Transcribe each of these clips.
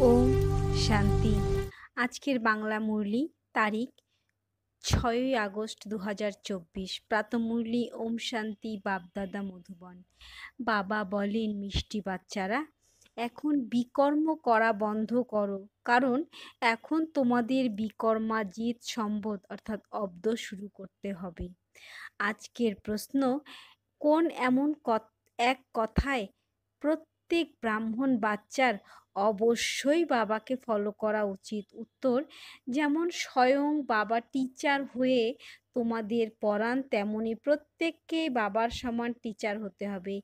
ওম শান্তি। আজকের বাংলা মুরলি তারিখ ৬ই আগস্ট ২০২৪। প্রাতঃমুরলি ওম শান্তি বাপদাদা মধুবন। বাবা বলেন, মিষ্টি বাচ্চারা, এখন বিকর্ম করা বন্ধ করো, কারণ এখন তোমাদের বিকর্মাজিত সম্বোধ অর্থাৎ অব্দ শুরু করতে হবে। আজকের প্রশ্ন, কোন এমন এক কথায় প্রত্যেক ব্রাহ্মণ বাচ্চার অবশ্যই বাবাকে ফলো করা উচিত? উত্তর, যেমন স্বয়ং বাবা টিচার হয়ে তোমাদের পড়ান, তেমনি প্রত্যেককেই বাবার সমান টিচার হতে হবে।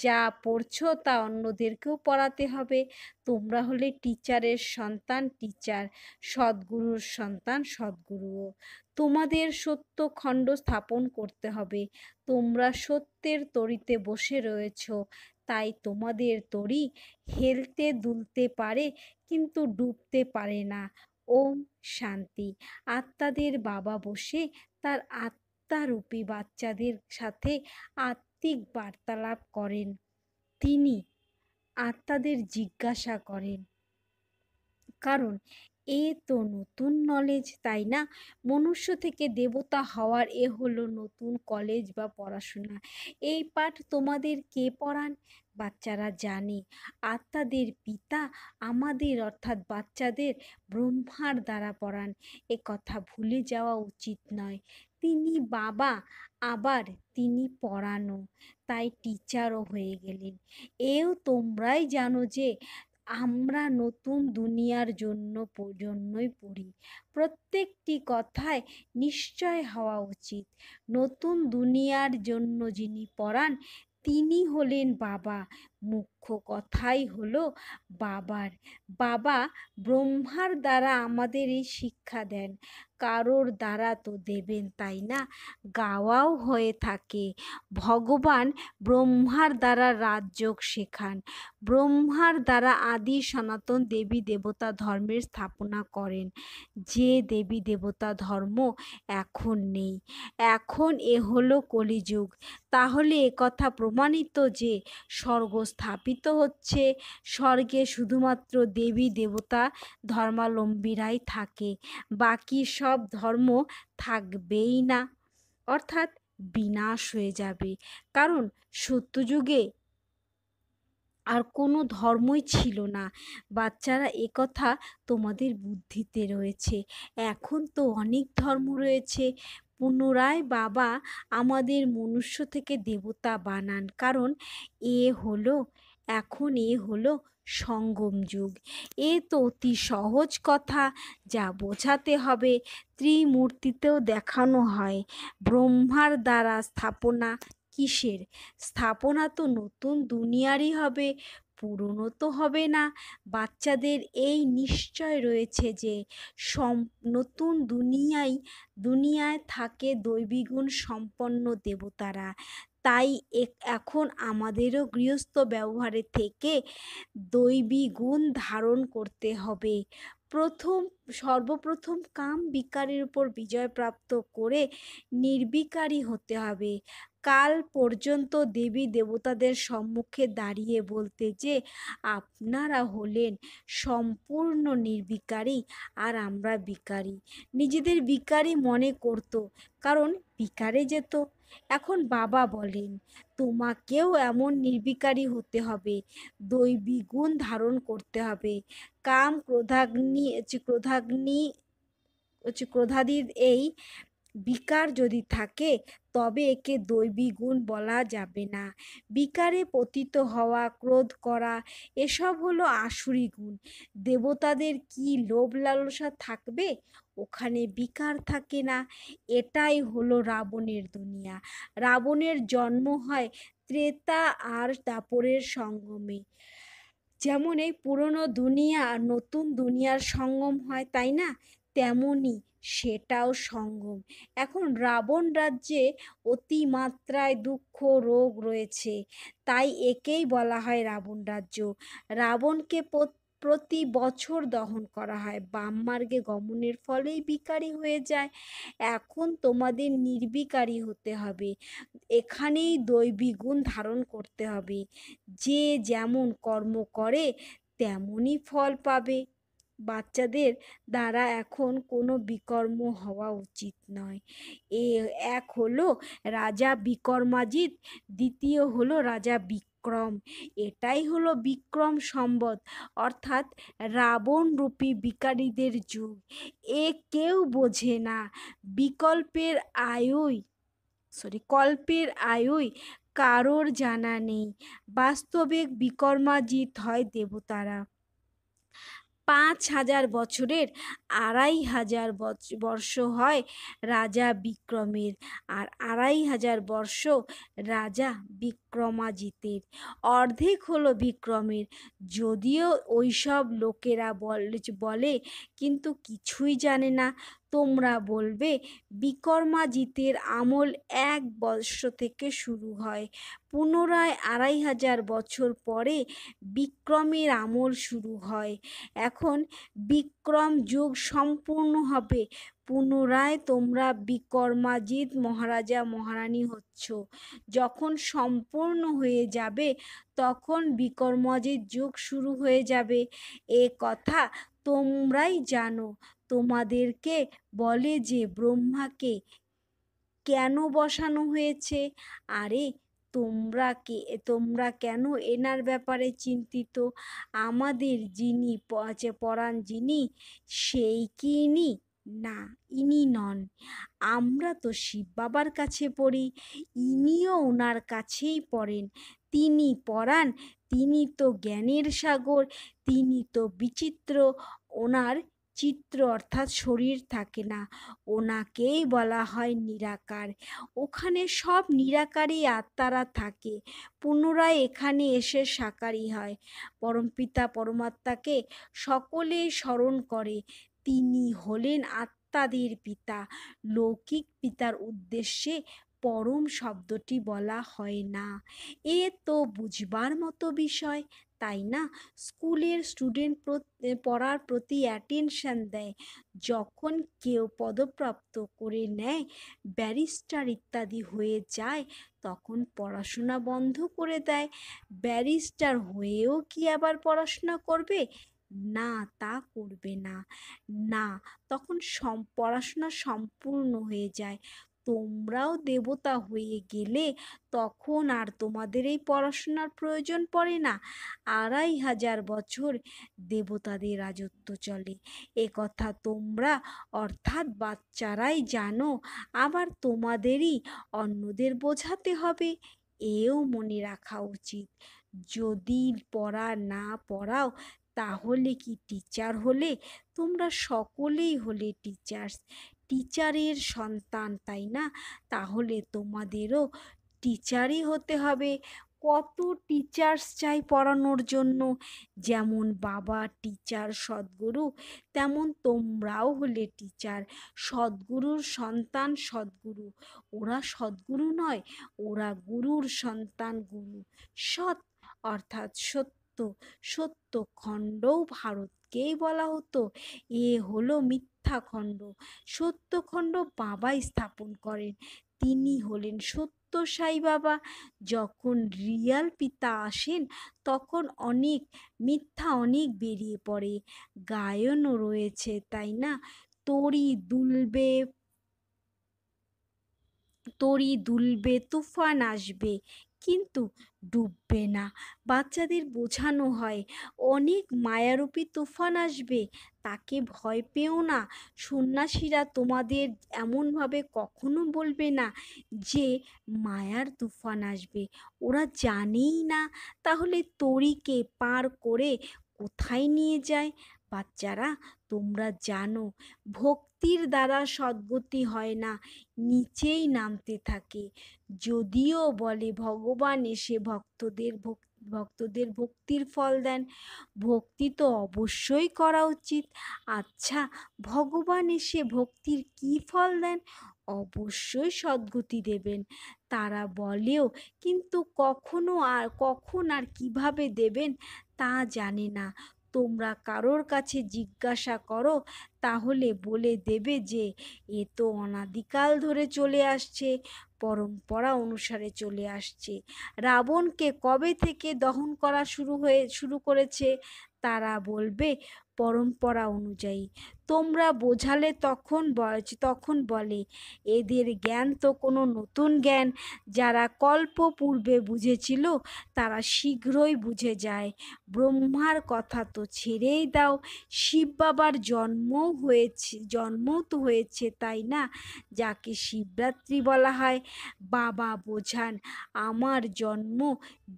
যা পড়ছো তা অন্যদেরকেও পড়াতে হবে। তোমরা হলে টিচারের সন্তান টিচার, সদ্গুরুর সন্তান সদ্গুরুও। তোমাদের সত্য খণ্ড স্থাপন করতে হবে। তোমরা সত্যের তরিতে বসে রয়েছ, তাই তোমাদের তরি হেলতে দুলতে পারে কিন্তু ডুবতে পারে না। ওম শান্তি। আত্মাদের বাবা বসে তার আত্মারূপী বাচ্চাদের সাথে আত্মিক বার্তালাপ করেন। তিনি আত্মাদের জিজ্ঞাসা করেন, কারণ এ তো নতুন নলেজ, তাই না? মনুষ্য থেকে দেবতা হওয়ার এ হলো নতুন কলেজ বা পড়াশোনা। এই পাঠ তোমাদের কে পড়ান? বাচ্চারা জানে আত্মাদের পিতা আমাদের অর্থাৎ বাচ্চাদের ব্রহ্মার দ্বারা পড়ান। এ কথা ভুলে যাওয়া উচিত নয়। তিনি বাবা, আবার তিনি পড়ানো, তাই টিচারও হয়ে গেলেন। এও তোমরাই জানো যে আমরা নতুন দুনিয়ার জন্যই পড়ি। প্রত্যেকটি কথায় নিশ্চয় হওয়া উচিত। নতুন দুনিয়ার জন্য যিনি পড়ান তিনি হলেন বাবা। মুখ্য কথাই হলো বাবার। বাবা ব্রহ্মার দ্বারা আমাদের এই শিক্ষা দেন। কারোর দ্বারা তো দেবেন, তাই না? গাওয়াও হয়ে থাকে, ভগবান ব্রহ্মার দ্বারা রাজযোগ শেখান। ব্রহ্মার দ্বারা আদি সনাতন দেবী দেবতা ধর্মের স্থাপনা করেন। যে দেবী দেবতা ধর্ম এখন নেই, এখন এ হলো কলিযুগ। তাহলে একথা প্রমাণিত যে স্বর্গ স্থাপিত হচ্ছে। স্বর্গে শুধুমাত্র দেবী দেবতা ধর্মাবলম্বীরাই থাকে, বাকি সব ধর্ম থাকবেই না, অর্থাৎ বিনাশ হয়ে যাবে। কারণ সত্যযুগে আর কোনো ধর্মই ছিল না। বাচ্চারা, একথা তোমাদের বুদ্ধিতে রয়েছে। এখন তো অনেক ধর্ম রয়েছে। পুনরায় বাবা আমাদের মনুষ্য থেকে দেবতা বানান, কারণ এ হলো সঙ্গম যুগ। এ তো অতি সহজ কথা, যা বোঝাতে হবে। ত্রিমূর্তিতেও দেখানো হয়। ব্রহ্মার দ্বারা স্থাপনা কিসের? স্থাপনা তো নতুন দুনিয়ারই হবে, পুরনো তো হবে না। বাচ্চাদের এই নিশ্চয় রয়েছে যে নতুন দুনিয়ায় থাকে দৈবীগুণ সম্পন্ন দেবতারা। তাই এখন আমাদেরও গৃহস্থ ব্যবহারে থেকে দৈবী গুণ ধারণ করতে হবে। সর্বপ্রথম কাম বিকারের উপর বিজয় প্রাপ্ত করে নির্বিকারী হতে হবে। কাল পর্যন্ত দেবী দেবতাদের সম্মুখে দাঁড়িয়ে বলতে যে আপনারা হলেন সম্পূর্ণ নির্বিকারী আর আমরা বিকারী। নিজেদের বিকারী মনে করত, কারণ বিকারে যেত। এখন বাবা বলেন, তোমাকেও এমন নির্বিকারী হতে হবে, দৈবী গুণ ধারণ করতে হবে। কাম ক্রোধাদির এই বিকার যদি থাকে, তবে একে দৈবী গুণ বলা যাবে না। বিকারে পতিত হওয়া, ক্রোধ করা, এসব হলো আসুরি গুণ। দেবতাদের কি লোভ লালসা থাকবে? ওখানে বিকার থাকে না। এটাই হলো রাবণের দুনিয়া। রাবণের জন্ম হয় ত্রেতা আর দাপরের সঙ্গমে। যেমন এই পুরনো দুনিয়া আর নতুন দুনিয়ার সঙ্গম হয়, তাই না? তেমনি সেটাও সঙ্গম। এখন রাবণ রাজ্যে অতিমাত্রায় দুঃখ রোগ রয়েছে, তাই একেই বলা হয় রাবণ রাজ্য। রাবণকে প্রতি বছর দহন করা হয়। বাম মার্গে গমনের ফলেই বিকারী হয়ে যায়। এখন তোমাদের নির্বিকারী হতে হবে। এখানেই দৈবী গুণ ধারণ করতে হবে। যে যেমন কর্ম করে তেমনই ফল পাবে। বাচ্চাদের দ্বারা এখন কোনো বিকর্ম হওয়া উচিত নয়। এ এক হলো রাজা বিক্রমাজিৎ, দ্বিতীয় হলো রাজা বিক্রম। এটাই হলো বিক্রম সম্বত, অর্থাৎ রাবণ রূপী বিকারীদের যুগ। এ কেউ বোঝে না। বিকল্পের আয়ুই কল্পের আয়ুই কারোর জানা নেই। বাস্তবিক বিক্রমাজিৎ হয় দেবতারা। ৫,০০০ বছরের ২,৫০০ বর্ষ হয় রাজা বিক্রমের, আর ২,৫০০ বর্ষ রাজা বিক্রমাজিতের। অর্ধেক হলো বিক্রমের। যদিও ওইসব লোকেরা বলে কিন্তু কিছুই জানে না। তোমরা বলবে বিক্রমাজিতের আমল ১ বর্ষ থেকে শুরু হয়, পুনরায় ২,৫০০ বছর পরে বিক্রমের আমল শুরু হয়। এখন বিক্রম যুগ সম্পূর্ণ হবে, পুনরায় তোমরা বিক্রমাজিৎ মহারাজা মহারানী হচ্ছ। যখন সম্পূর্ণ হয়ে যাবে তখন বিক্রমাজিৎ যুগ শুরু হয়ে যাবে। এ কথা তোমরাই জানো। তোমাদেরকে বলে যে ব্রহ্মাকে কেন বসানো হয়েছে? আরে তোমরা কেন এনার ব্যাপারে চিন্তিত? আমাদের যিনি পরাণ যিনি, সেই কি ইনি? না, ইনি নন। আমরা তো শিব বাবার কাছে পড়ি, ইনিও ওনার কাছেই পড়েন। তিনি পরাণ, তিনি তো জ্ঞানের সাগর, তিনি তো বিচিত্র। ওনার চিত্র অর্থাৎ শরীর থাকে না, ওনাকেই বলা হয় নিরাকার। ওখানে সব নিরাকারী আত্মারা থাকে, পুনরায় এখানে এসে সাকারী হয়। পরমপিতা পরমাত্মাকে সকলেই স্মরণ করে। তিনি হলেন আত্মাদের পিতা। লৌকিক পিতার উদ্দেশ্যে পরম শব্দটি বলা হয় না। এ তো বুঝবার মতো বিষয়, তাই না? স্কুলের স্টুডেন্ট পড়ার প্রতি অ্যাটেনশন দেয়। যখন কেউ পদপ্রাপ্ত করে নেয়, ব্যারিস্টার ইত্যাদি হয়ে যায়, তখন পড়াশোনা বন্ধ করে দেয়। ব্যারিস্টার হয়েও কি আবার পড়াশোনা করবে? না, তা করবে না। না, তখন পড়াশোনা সম্পূর্ণ হয়ে যায়। তোমরাও দেবতা হয়ে গেলে তখন আর তোমাদের এই পড়াশোনার প্রয়োজন পড়ে না। ২,৫০০ বছর দেবতাদের রাজত্ব চলে, এ কথা তোমরা অর্থাৎ বাচ্চারাই জানো। আবার তোমাদেরই অন্যদের বোঝাতে হবে, এও মনে রাখা উচিত। যদি পড়া না পড়াও তাহলে কি টিচার হলে? তোমরা সকলেই হলে টিচার্স, টিচারের সন্তান, তাই না? তাহলে তোমাদেরও টিচারই হতে হবে। কত টিচার্স চাই পড়ানোর জন্য। যেমন বাবা টিচার সদ্গুরু, তেমন তোমরাও হলে টিচার। সদ্গুরুর সন্তান সদ্গুরু। ওরা সদ্গুরু নয়, ওরা গুরুর সন্তান গুরু। সৎ অর্থাৎ সত্য, সত্য খণ্ডও ভারতকেই বলা হতো। এ হলো মিথ্যা খণ্ড। সত্যখণ্ড বাবাই স্থাপন করেন, তিনি হলেন সত্য সাই বাবা। যখন রিয়াল পিতা আসেন তখন অনেক বেরিয়ে পড়ে। গায়নও রয়েছে, তাই না? তরি দুলবে তুফান আসবে, কিন্তু ডুববে না। বাচ্চাদের বোঝানো হয় অনেক মায়ারূপী তুফান আসবে, তাকে ভয় পেও না। সন্ন্যাসীরা তোমাদের এমনভাবে কখনো বলবে না যে মায়ার তুফান আসবে, ওরা জানেই না। তাহলে তরিকে পার করে কোথায় নিয়ে যায়? বাচ্চারা, তোমরা জানো ভক্তির দ্বারা সদ্গতি হয় না, নিচেই নামতে থাকে। যদিও বলে ভগবান এসে ভক্তদের ভক্তির ফল দেন, ভক্তি তো অবশ্যই করা উচিত। আচ্ছা, ভগবান এসে ভক্তির কি ফল দেন? অবশ্যই সদ্গতি দেবেন, তারা বলেও, কিন্তু কখন আর কিভাবে দেবেন তা জানে না। তোমরা কারোর কাছে জিজ্ঞাসা করো, তাহলে বলে দেবে যে এ তো অনাদিকাল ধরে চলে আসছে, পরম্পরা অনুসারে চলে আসছে। রাবণকে কবে থেকে দহন করা শুরু করেছে তারা বলবে পরম্পরা অনুযায়ী। তোমরা বোঝালে তখন বলে এদের জ্ঞান তো কোনো নতুন জ্ঞান, যারা কল্প পূর্বে বুঝেছিল তারা শীঘ্রই বুঝে যায়। ব্রহ্মার কথা তো ছেড়েই দাও, শিব বাবার জন্মও তো হয়েছে তাই না, যাকে শিবরাত্রি বলা হয়। বাবা বোঝান আমার জন্ম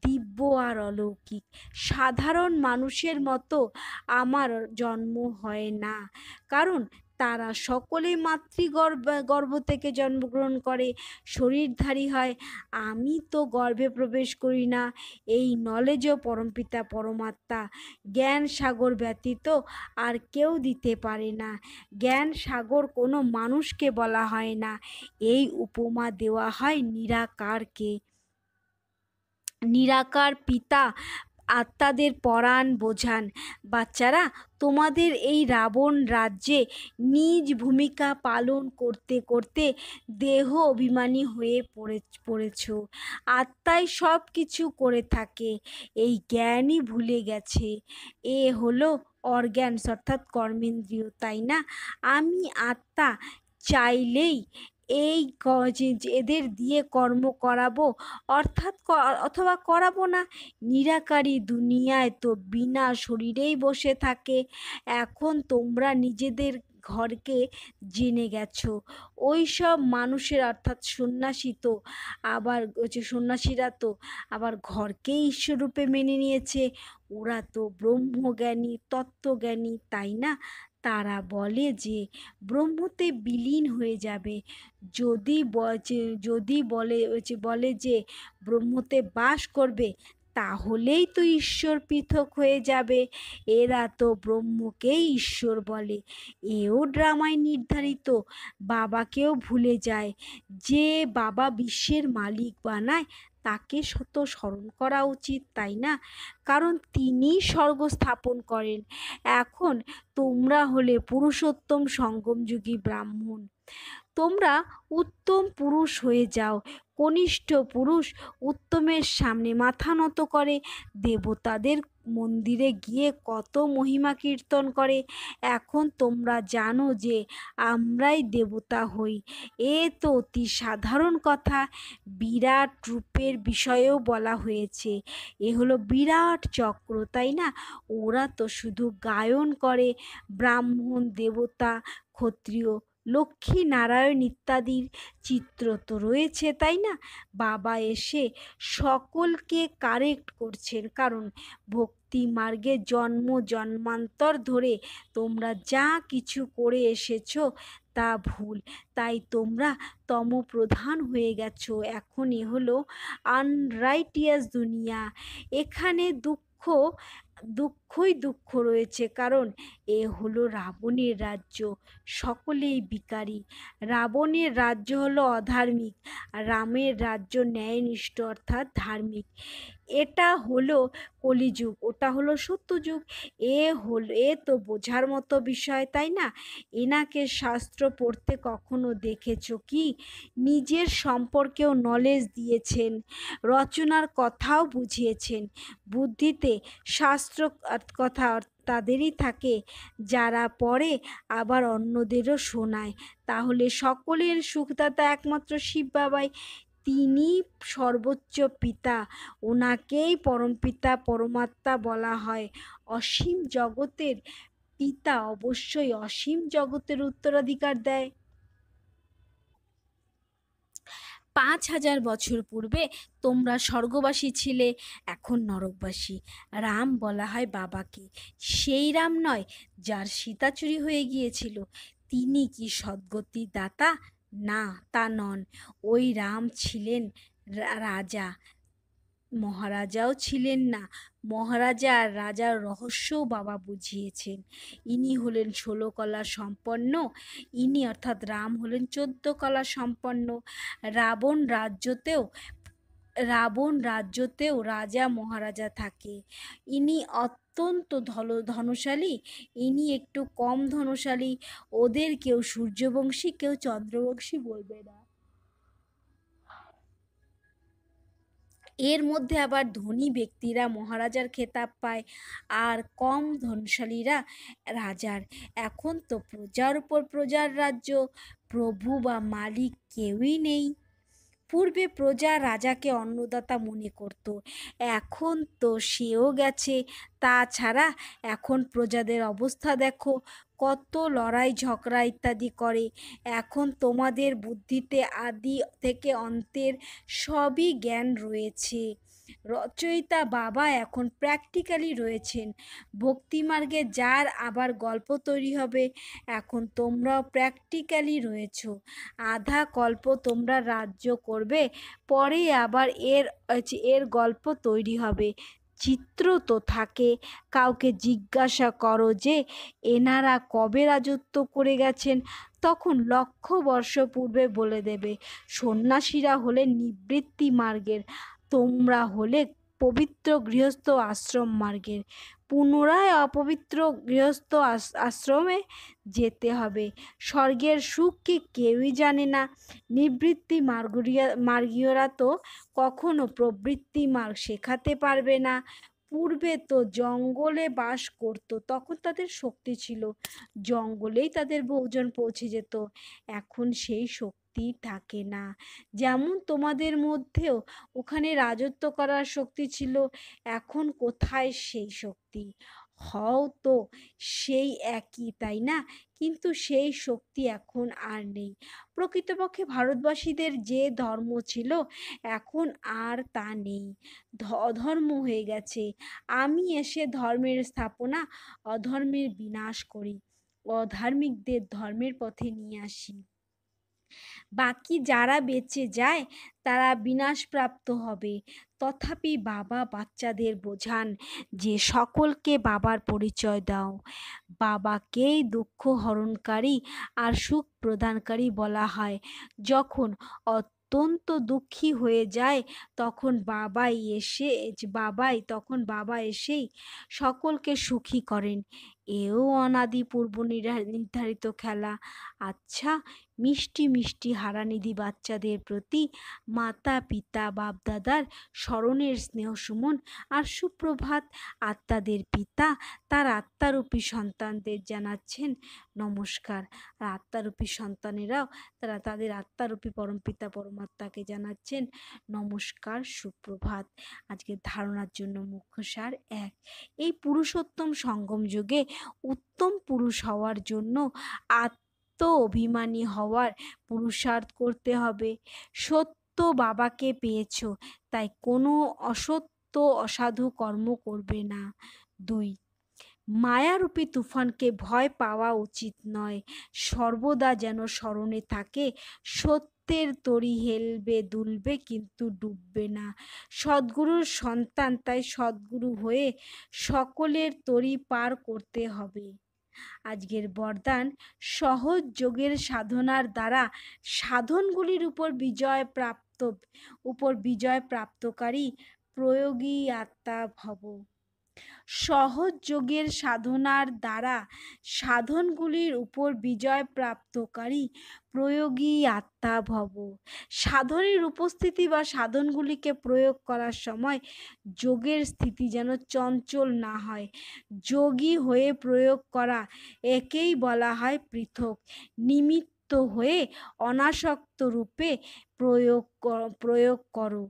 দিব্য আর অলৌকিক, সাধারণ মানুষের মতো আমার জন্ম হয় না, কারণ তারা সকলে গর্ভ থেকে জন্মগ্রহণ করে, শরীরধারী হয়। আমি তো গর্ভে প্রবেশ করি না। এই নলেজও পরমপিতা পরমাত্মা জ্ঞান সাগর ব্যতীত আর কেউ দিতে পারে না। জ্ঞান সাগর কোনো মানুষকে বলা হয় না, এই উপমা দেওয়া হয় নিরাকারকে। নিরাকার পিতা আত্মাদের পরাণ বোঝান। বাচ্চারা, তোমাদের এই রাবণ রাজ্যে নিজ ভূমিকা পালন করতে করতে দেহ অভিমানী হয়ে পড়েছ। আত্মাই সব কিছু করে থাকে, এই জ্ঞানই ভুলে গেছে। এ হলো অর্গ্যানস অর্থাৎ কর্মেন্দ্রিয়, তাই না? আমি আত্মা চাইলেই এদের দিয়ে কর্ম করাবো অথবা করাবো না। নিরাকারী দুনিয়ায় তো বিনা শরীরেই বসে থাকে। এখন তোমরা নিজেদের ঘরকে জেনে গেছো। ওই সব মানুষের অর্থাৎ সন্ন্যাসীরা তো আবার ঘরকেই ঈশ্বররূপে মেনে নিয়েছে। ওরা তো ব্রহ্মজ্ঞানী, তত্ত্বজ্ঞানী, তাই না? তারা বলে যে ব্রহ্মতে বিলীন হয়ে যাবে। যদি বলে যে ব্রহ্মতে বাস করবে, তাহলেই তো ঈশ্বর পৃথক হয়ে যাবে। এরা তো ব্রহ্মকেই ঈশ্বর বলে। এও ড্রামায় নির্ধারিত। বাবাকেও ভুলে যায়। যে বাবা বিশ্বের মালিক বানায় তাকে শত স্মরণ করা উচিত, তাই না? কারণ তিনি স্বর্গ স্থাপন করেন। এখন তোমরা হলে পুরুষোত্তম সঙ্গমযুগী ব্রাহ্মণ। তোমরা উত্তম পুরুষ হয়ে যাও। কনিষ্ঠ পুরুষ উত্তমের সামনে মাথা নত করে, দেবতাদের মন্দিরে গিয়ে কত মহিমা কীর্তন করে। এখন তোমরা জানো যে আমরাই দেবতা হই, এ তো অতি সাধারণ কথা। বিরাট রূপের বিষয়েও বলা হয়েছে। এ হলো বিরাট চক্র, তাই না? ওরা তো শুধু গায়ন করে। ব্রাহ্মণ, দেবতা, ক্ষত্রিয়, লক্ষ্মী নারায়ণ ইত্যাদির চিত্র তো রয়েছে, তাই না? বাবা এসে সকলকে কারেক্ট করছেন, কারণ ভক্তি মার্গে জন্ম জন্মান্তর ধরে তোমরা যা কিছু করে এসেছো তা ভুল, তাই তোমরা তমপ্রধান হয়ে গেছো। এখন এ হলো আনরাইটিয়াস দুনিয়া। এখানে দুঃখই দুঃখ রয়েছে, কারণ এ হলো রাবণের রাজ্য। সকলেই বিকারী। রাবণের রাজ্য হলো অধার্মিক, আর রামের রাজ্য ন্যায়নিষ্ঠ অর্থাৎ ধার্মিক। এটা হলো কলিযুগ, ওটা হলো সত্যযুগ। এ তো বোঝার মতো বিষয়, তাই না? এনাকে শাস্ত্র পড়তে কখনো দেখেছো কি? নিজের সম্পর্কেও নলেজ দিয়েছেন, রচনার কথাও বুঝিয়েছেন। বুদ্ধিতে শাস্ত্র কথা তাদেরই থাকে যারা পড়ে আবার অন্যদেরও শোনায়। তাহলে সকলের সুখদাতা একমাত্র শিব বাবাই। তিনি সর্বোচ্চ পিতা, ওনাকেই পরমপিতা পরমাত্মা বলা হয়। অসীম জগতের পিতা অবশ্যই অসীম জগতের উত্তরাধিকার দেয়। 5000 বছর পূর্বে তোমরা স্বর্গবাসী ছিলে, এখন নরকবাসী। রাম বলা হয় বাবাকে। সেই রাম নয় যার সীতা চুরি হয়ে গিয়েছিল। তিনি কি সদ্গতি দাতা? না, তা নন। ওই রাম ছিলেন রাজা, মহারাজাও ছিলেন না। মহারাজা আর রাজার রহস্যও বাবা বুঝিয়েছেন। ইনি হলেন 16 কলা সম্পন্ন, ইনি অর্থাৎ রাম হলেন 14 কলা সম্পন্ন। রাবণ রাজ্যতেও রাজা মহারাজা থাকে। ইনি অত্যন্ত ধনশালী, ইনি একটু কম ধনশালী। ওদের কেউ সূর্যবংশী, কেউ চন্দ্রবংশী বলবে না। এর মধ্যে আবার ধনী ব্যক্তিরা মহারাজার খেতাব পায়, আর কম ধনশালীরা রাজার। এখন তো প্রজার উপর প্রজার রাজ্য, প্রভু বা মালিক কেউই নেই। পূর্বে প্রজা রাজাকে অন্নদাতা মনে করত, এখন তো সেও গেছে। তাছাড়া এখন প্রজাদের অবস্থা দেখো, কত লড়াই ঝগড়া ইত্যাদি করে। এখন তোমাদের বুদ্ধিতে আদি থেকে অন্তের সবই জ্ঞান রয়েছে। রচয়িতা বাবা এখন প্র্যাকটিক্যালি রয়েছেন। ভক্তিমার্গে যার আবার গল্প তৈরি হবে, এখন তোমরাও প্র্যাকটিক্যালি রয়েছ। আধা কল্প তোমরা রাজ্য করবে, পরে আবার এর গল্প তৈরি হবে। চিত্র তো থাকে। কাউকে জিজ্ঞাসা করো যে এনারা কবে রাজত্ব করে গেছেন, তখন লক্ষ বর্ষ পূর্বে বলে দেবে। সন্ন্যাসীরা হলেন নিবৃত্তি মার্গের, তোমরা হলে পবিত্র গৃহস্থ আশ্রম মার্গের। পুনরায় অপবিত্র গৃহস্থ আশ্রমে যেতে হবে। স্বর্গের সুখ কি কেউই জানে না। নিবৃত্তি মার্গীয়রা তো কখনো প্রবৃত্তি মার্গ শেখাতে পারবে না। পূর্বে তো জঙ্গলে বাস করত, তখন তাদের শক্তি ছিল, জঙ্গলেই তাদের ভোজন পৌঁছে যেত। এখন সেই শক্তি থাকে না। যেমন তোমাদের মধ্যেও ওখানে রাজত্ব করার শক্তি ছিল, এখন কোথায় সেই শক্তি? হও তো সেই একই, তাই না? কিন্তু সেই শক্তি এখন আর নেই। প্রকৃতপক্ষে ভারতবাসীদের যে ধর্ম ছিল, এখন আর তা নেই, অধর্ম হয়ে গেছে। আমি এসে ধর্মের স্থাপনা, অধর্মের বিনাশ করি, অধার্মিকদের ধর্মের পথে নিয়ে আসি। বাকি যারা বেঁচে যায় তারা বিনাশপ্রাপ্ত হবে। তথাপি বাবা বাচ্চাদের বোঝান যে সকলকে বাবার পরিচয় দাও। বাবাকেই দুঃখ হরণকারী আর সুখ প্রদানকারী বলা হয়। যখন অত্যন্ত দুঃখী হয়ে যায় তখন বাবা এসেই সকলকে সুখী করেন। এও অনাদি পূর্ব নির্ধারিত খেলা। আচ্ছা, মিষ্টি মিষ্টি হারানিধি বাচ্চাদের প্রতি মাতা পিতা বাপদাদার স্মরণের স্নেহ সুমন আর সুপ্রভাত। আত্মাদের পিতা তার আত্মারূপী সন্তানদের জানাচ্ছেন নমস্কার, আর আত্মারূপী সন্তানেরাও তারা তাদের আত্মারূপী পরমপিতা পরমাত্মাকে জানাচ্ছেন নমস্কার, সুপ্রভাত। আজকের ধারণার জন্য মুখ্য সার ১, এই পুরুষোত্তম সঙ্গম যুগে উত্তম পুরুষ হওয়ার জন্য অভিমানী হওয়ার পুরুষার্থ করতে হবে। সত্য বাবাকে পেয়েছ, তাই কোনো অসত্য অসাধু কর্ম করবে না। ২, মায়ারূপী তুফানকে ভয় পাওয়া উচিত নয়, সর্বদা যেন স্মরণে থাকে সত্যের তরী হেলবে দুলবে কিন্তু ডুববে না। সদ্গুরুর সন্তান, তাই সদ্গুরু হয়ে সকলের তরী পার করতে হবে। আজকের বরদান, সহজ যোগের সাধনার দ্বারা সাধনগুলির উপর বিজয় প্রাপ্তকারী প্রয়োগী আত্মা ভব। সহজ যোগের সাধনার দ্বারা সাধনগুলির উপর বিজয় প্রাপ্তকারী প্রয়োগী আত্মা ভব। সাধনের উপস্থিতি বা সাধনগুলিকে প্রয়োগ করার সময় যোগের স্থিতি যেন চঞ্চল না হয়। যোগী হয়ে প্রয়োগ করা, একেই বলা হয় পৃথক। নিমিত্ত হয়ে অনাসক্ত রূপে প্রয়োগ করো।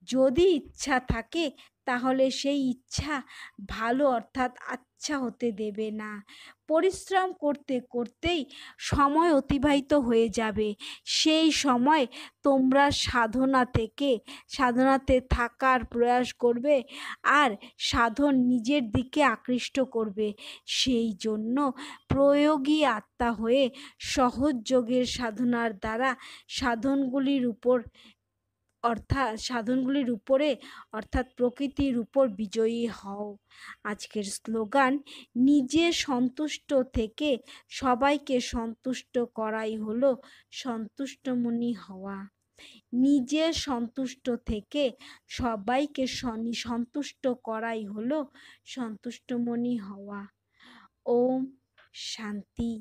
যদি ইচ্ছা থাকে তাহলে সেই ইচ্ছা ভালো অর্থাৎ আচ্ছা হতে দেবে না। পরিশ্রম করতে করতেই সময় অতিবাহিত হয়ে যাবে। সেই সময় তোমরা সাধনাতে থাকার প্রয়াস করবে আর সাধন নিজের দিকে আকৃষ্ট করবে। সেই জন্য প্রয়োগী আত্মা হয়ে সহজ যোগের সাধনার দ্বারা সাধনগুলির উপরে অর্থাৎ প্রকৃতির উপর বিজয়ী হও। আজকের স্লোগান, নিজে সন্তুষ্ট থেকে সবাইকে সন্তুষ্ট করাই হলো সন্তুষ্টমণি হওয়া। নিজে সন্তুষ্ট থেকে সবাইকে সন্তুষ্ট করাই হলো সন্তুষ্টমণি হওয়া। ওম শান্তি।